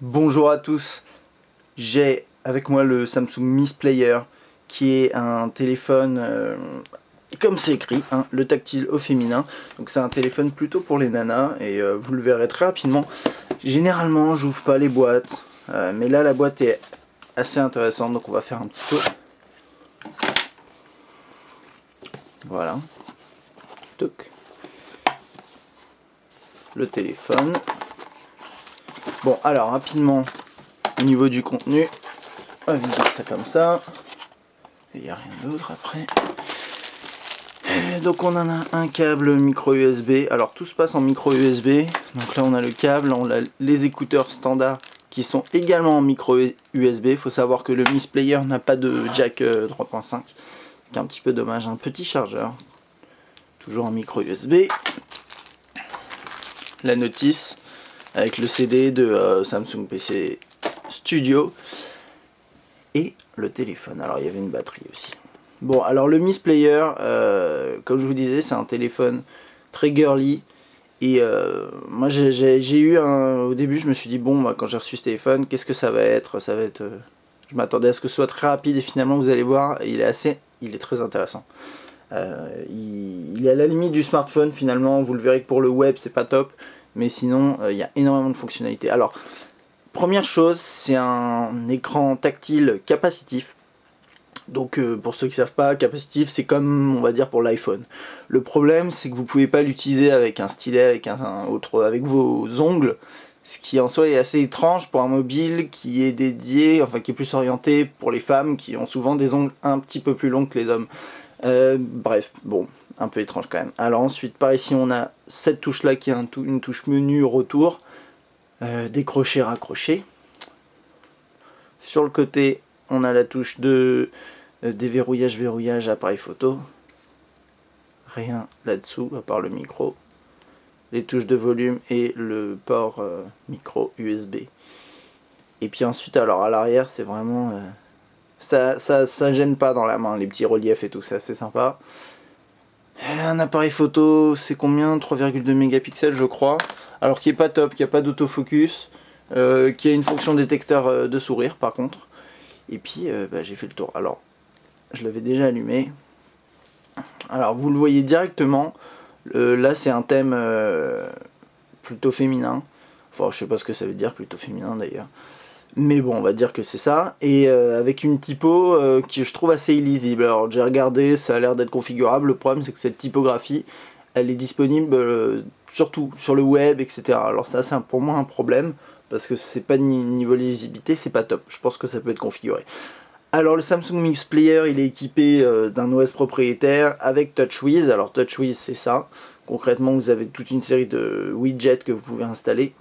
Bonjour à tous, j'ai avec moi le Samsung Miss Player qui est un téléphone, comme c'est écrit, hein, le tactile au féminin. Donc c'est un téléphone plutôt pour les nanas et vous le verrez très rapidement. Généralement j'ouvre pas les boîtes, mais là la boîte est assez intéressante donc on va faire un petit tour. Voilà. Toc. Le téléphone. Bon alors rapidement au niveau du contenu, on va vider ça comme ça. Il n'y a rien d'autre après. Donc on en a un câble micro USB. Alors tout se passe en micro USB. Donc là on a le câble, on a les écouteurs standards qui sont également en micro USB. Il faut savoir que le Miss Player n'a pas de jack 3.5. Ce qui est un petit peu dommage. Un petit chargeur. Toujours en micro USB. La notice avec le CD de Samsung PC Studio. Et le téléphone. Alors il y avait une batterie aussi. Bon, alors le Miss Player, comme je vous disais, c'est un téléphone très girly. Et moi j'ai eu au début je me suis dit bon bah, quand j'ai reçu ce téléphone, qu'est-ce que ça va être? Je m'attendais à ce que ce soit très rapide et finalement vous allez voir, il est très intéressant. Il est à la limite du smartphone finalement, vous le verrez que pour le web c'est pas top, mais sinon il y a énormément de fonctionnalités. Alors première chose, c'est un écran tactile capacitif. Donc pour ceux qui savent pas, capacitif c'est comme on va dire pour l'iPhone. Le problème c'est que vous pouvez pas l'utiliser avec un stylet, avec vos ongles, ce qui en soi est assez étrange pour un mobile qui est dédié, enfin qui est plus orienté pour les femmes qui ont souvent des ongles un petit peu plus longs que les hommes. Bref, bon, un peu étrange quand même. Alors ensuite par ici on a cette touche là qui est une touche menu retour, décrocher, raccrocher. Sur le côté on a la touche de déverrouillage, verrouillage, appareil photo. Rien là-dessous à part le micro, les touches de volume et le port micro USB. Et puis ensuite, alors à l'arrière, c'est vraiment ça gêne pas dans la main, les petits reliefs et tout ça, c'est sympa. Un appareil photo, c'est combien? 3,2 mégapixels je crois. Alors qui est pas top, qui a pas d'autofocus, qui a une fonction détecteur de sourire par contre. Et puis bah, j'ai fait le tour. Alors je l'avais déjà allumé. Alors vous le voyez directement, là c'est un thème plutôt féminin. Enfin je sais pas ce que ça veut dire plutôt féminin d'ailleurs. Mais bon on va dire que c'est ça. Et avec une typo qui je trouve assez illisible. Alors j'ai regardé, ça a l'air d'être configurable. Le problème c'est que cette typographie elle est disponible surtout sur le web, etc. Alors ça c'est pour moi un problème. Parce que c'est pas niveau lisibilité, c'est pas top. Je pense que ça peut être configuré. Alors le Samsung Mix Player il est équipé d'un OS propriétaire avec TouchWiz. Alors TouchWiz c'est ça. Concrètement vous avez toute une série de widgets que vous pouvez installer.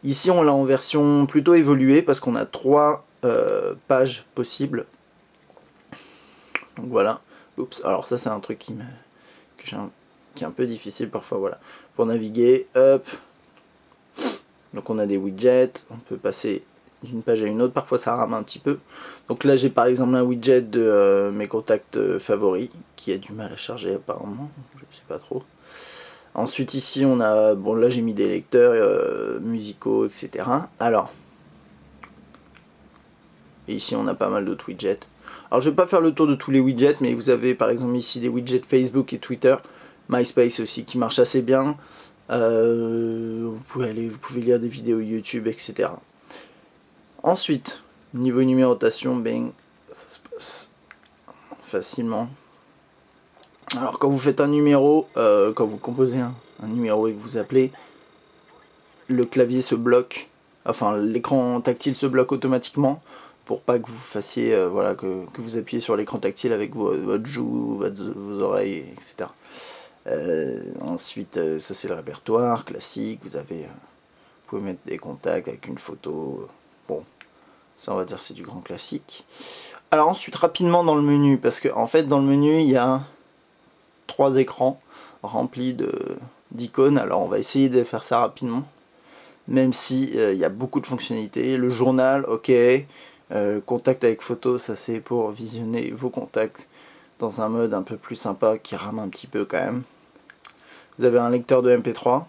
Ici on l'a en version plutôt évoluée parce qu'on a 3 pages possibles. Donc voilà. Oups, alors ça c'est un truc qui est un peu difficile parfois, voilà. Pour naviguer, hop. Donc on a des widgets, on peut passer d'une page à une autre, parfois ça rame un petit peu. Donc là j'ai par exemple un widget de mes contacts favoris qui a du mal à charger apparemment, je sais pas trop. Ensuite ici on a, bon là j'ai mis des lecteurs musicaux, etc. Alors, et ici on a pas mal d'autres widgets. Alors je vais pas faire le tour de tous les widgets, mais vous avez par exemple ici des widgets Facebook et Twitter, MySpace aussi qui marchent assez bien. Vous pouvez lire des vidéos YouTube, etc. Ensuite, niveau numérotation, bang, ça se passe facilement. Alors quand vous faites un numéro, quand vous composez un numéro et que vous appelez, le clavier se bloque, enfin l'écran tactile se bloque automatiquement pour pas que vous fassiez, voilà, que vous appuyez sur l'écran tactile avec votre joue, vos oreilles, etc. Ensuite, ça c'est le répertoire classique, vous pouvez mettre des contacts avec une photo, bon, ça on va dire c'est du grand classique. Alors ensuite rapidement dans le menu, parce que en fait dans le menu il y a 3 écrans remplis d'icônes. Alors on va essayer de faire ça rapidement, même si il y a beaucoup de fonctionnalités. Le journal, ok. Contact avec photo, ça c'est pour visionner vos contacts dans un mode un peu plus sympa qui rame un petit peu quand même. Vous avez un lecteur de MP3.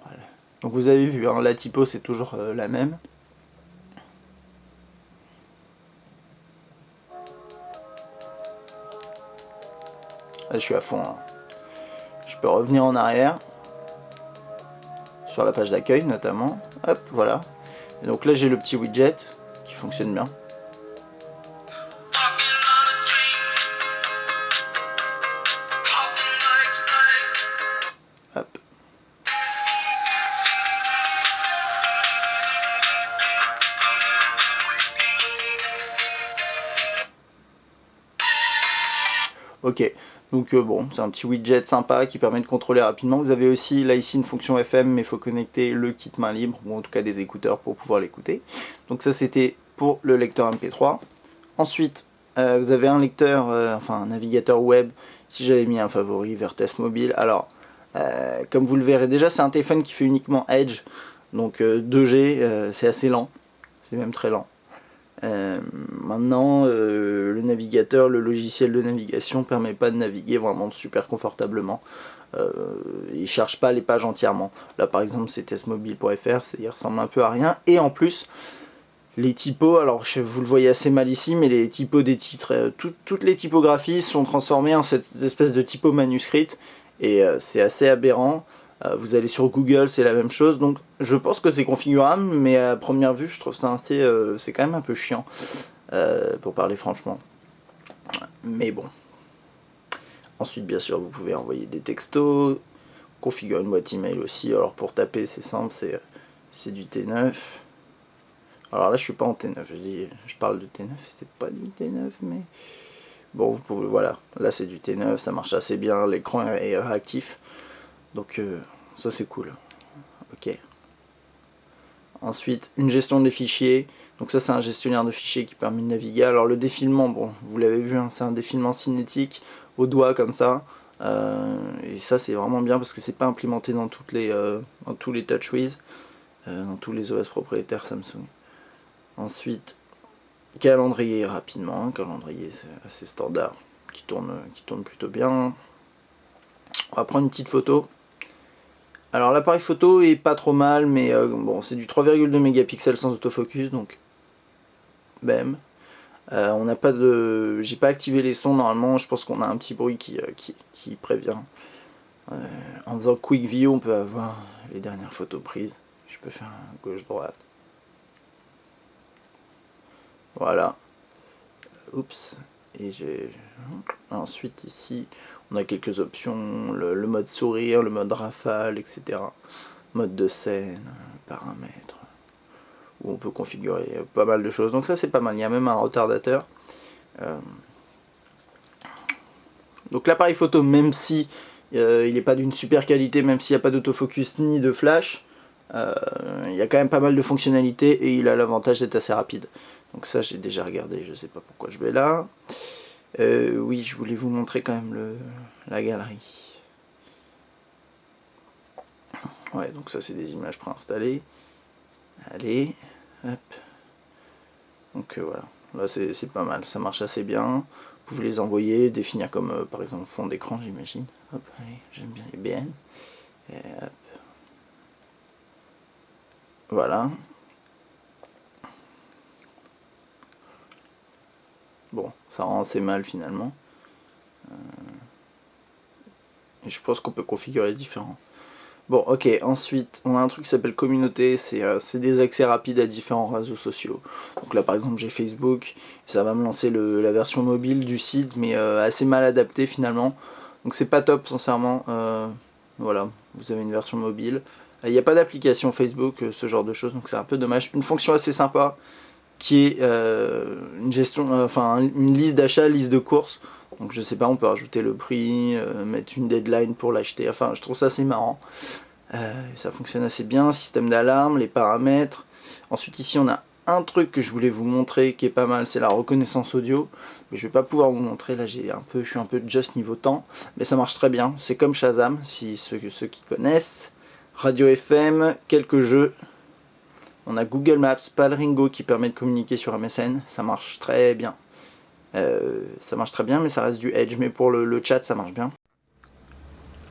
Voilà. Donc vous avez vu, hein, la typo c'est toujours la même. Là je suis à fond, hein. Je peux revenir en arrière, sur la page d'accueil notamment, hop, voilà. Et donc là j'ai le petit widget qui fonctionne bien. Hop. Ok, donc bon, c'est un petit widget sympa qui permet de contrôler rapidement. Vous avez aussi là ici une fonction FM, mais il faut connecter le kit main libre, ou en tout cas des écouteurs pour pouvoir l'écouter. Donc ça c'était pour le lecteur MP3. Ensuite, vous avez un lecteur, enfin un navigateur web, si j'avais mis un favori vers Test Mobile. Alors, comme vous le verrez déjà, c'est un téléphone qui fait uniquement Edge, donc 2G, c'est assez lent, c'est même très lent. Maintenant, le navigateur, le logiciel de navigation permet pas de naviguer vraiment super confortablement. Il charge pas les pages entièrement. Là par exemple c'est testmobile.fr, il ressemble un peu à rien. Et en plus, les typos, alors vous le voyez assez mal ici, mais les typos des titres, toutes les typographies sont transformées en cette espèce de typo manuscrite. Et c'est assez aberrant. Vous allez sur Google, c'est la même chose. Donc je pense que c'est configurable, mais à première vue, je trouve ça assez, c'est quand même un peu chiant, pour parler franchement. Mais bon. Ensuite, bien sûr, vous pouvez envoyer des textos, configurer une boîte email aussi. Alors pour taper, c'est simple, c'est du T9. Alors là, je suis pas en T9, je parle de T9, c'est pas du T9, mais bon, vous pouvez, voilà, là c'est du T9, ça marche assez bien, l'écran est réactif, donc ça c'est cool. Ok. Ensuite, une gestion des fichiers. Donc ça c'est un gestionnaire de fichiers qui permet de naviguer. Alors le défilement, bon, vous l'avez vu, hein, c'est un défilement cinétique au doigt comme ça. Et ça c'est vraiment bien parce que c'est pas implémenté dans dans tous les TouchWiz, dans tous les OS propriétaires Samsung. Ensuite, calendrier rapidement, calendrier c'est assez standard, qui tourne plutôt bien. On va prendre une petite photo. Alors l'appareil photo est pas trop mal, mais bon, c'est du 3,2 mégapixels sans autofocus, donc bam. On n'a pas de, j'ai pas activé les sons normalement. Je pense qu'on a un petit bruit qui prévient. En faisant quick view, on peut avoir les dernières photos prises. Je peux faire gauche-droite. Voilà. Oups. Et ensuite ici, on a quelques options, le mode sourire, le mode rafale, etc. Mode de scène, paramètres, où on peut configurer pas mal de choses. Donc ça c'est pas mal. Il y a même un retardateur. Donc l'appareil photo, même si il n'est pas d'une super qualité, même s'il n'y a pas d'autofocus ni de flash, il y a quand même pas mal de fonctionnalités et il a l'avantage d'être assez rapide. Donc ça j'ai déjà regardé, je sais pas pourquoi je vais là. Oui, je voulais vous montrer quand même la galerie. Ouais, donc ça c'est des images préinstallées. Allez, hop. Donc voilà, là c'est pas mal, ça marche assez bien. Vous pouvez les envoyer, définir comme par exemple fond d'écran, j'imagine. Hop, allez, j'aime bien les BN. Et hop. Voilà. Bon, ça rend assez mal finalement. Et je pense qu'on peut configurer différents. Bon, ok, ensuite, on a un truc qui s'appelle communauté, c'est des accès rapides à différents réseaux sociaux. Donc là, par exemple, j'ai Facebook, ça va me lancer la version mobile du site, mais assez mal adaptée finalement. Donc c'est pas top, sincèrement. Voilà, vous avez une version mobile. Il n'y a pas d'application Facebook, ce genre de choses, donc c'est un peu dommage. Une fonction assez sympa, qui est une gestion, enfin une liste d'achat, liste de courses. Donc je sais pas, on peut rajouter le prix, mettre une deadline pour l'acheter. Enfin, je trouve ça assez marrant. Ça fonctionne assez bien. Système d'alarme, les paramètres. Ensuite ici on a un truc que je voulais vous montrer qui est pas mal, c'est la reconnaissance audio. Mais je vais pas pouvoir vous montrer. Là je suis un peu just niveau temps, mais ça marche très bien. C'est comme Shazam, si ceux qui connaissent. Radio FM, quelques jeux. On a Google Maps, Palringo qui permet de communiquer sur MSN, ça marche très bien. Ça marche très bien, mais ça reste du Edge, mais pour le chat ça marche bien.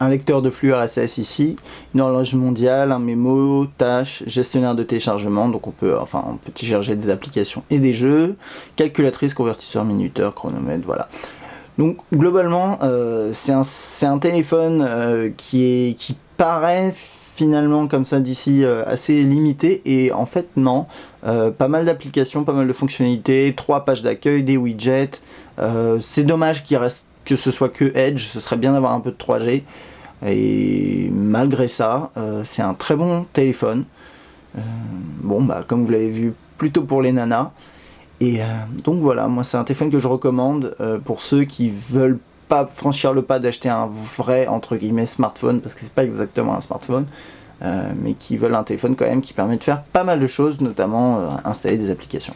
un lecteur de flux RSS ici, une horloge mondiale, un mémo, tâches, gestionnaire de téléchargement, donc on peut télécharger des applications et des jeux, calculatrice, convertisseur, minuteur, chronomètre, voilà. Donc globalement, c'est un téléphone qui paraît finalement comme ça d'ici assez limité, et en fait non, pas mal d'applications, pas mal de fonctionnalités, 3 pages d'accueil, des widgets. C'est dommage que ce soit que Edge, ce serait bien d'avoir un peu de 3G, et malgré ça, c'est un très bon téléphone. Bon bah comme vous l'avez vu, plutôt pour les nanas. Et donc voilà, moi c'est un téléphone que je recommande pour ceux qui veulent pas franchir le pas d'acheter un vrai entre guillemets smartphone, parce que c'est pas exactement un smartphone, mais qui veulent un téléphone quand même qui permet de faire pas mal de choses, notamment installer des applications.